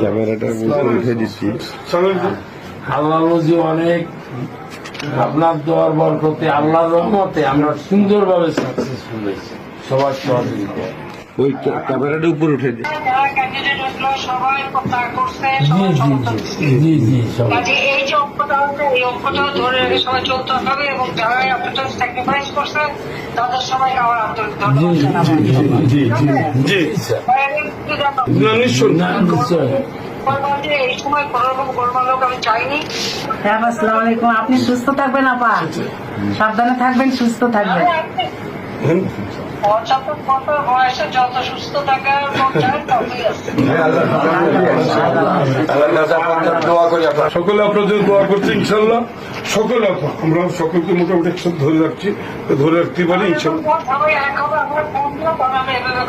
ক্যামেরাটা উঠে দিচ্ছি। আল্লাহ রোজি অনেক, আপনার দোয়ার বরকতে আল্লাহর রহমতে আমরা সুন্দরভাবে সাকসেসফুল হয়েছি সবার সহযোগিতা। ওই ক্যামেরাটা উপরে উঠে দিই। জি জি সবাই এই যে অঙ্কটা আছে এই অঙ্কটা ধরে রেখে সবাই চলতে হবে এবং যারা আপনাদের স্যাক্রিফাইস করছে তাদের সবাই আমার আন্তরিক ধন্যবাদ জানাবো। জি জি জি নিশ্চয় নিশ্চয়। এই সময় কোন রকম গোলমাল হোক আমি চাইনি। হ্যাঁ, আসসালামু আলাইকুম। আপনি সুস্থ থাকবেন আপা, সাবধানে থাকবেন, সুস্থ থাকবেন। বয়সে যত সুস্থ থাকার ততই আছে। সকলে আপনাদের দোয়া করছে ইনশাল্লাহ। সকলে আমরা সকলকে মোটামুটি একসাথে ধরে রাখছি, ধরে রাখতে পারি ইনশাল্লাহ। সবাই এক হবে, আমরা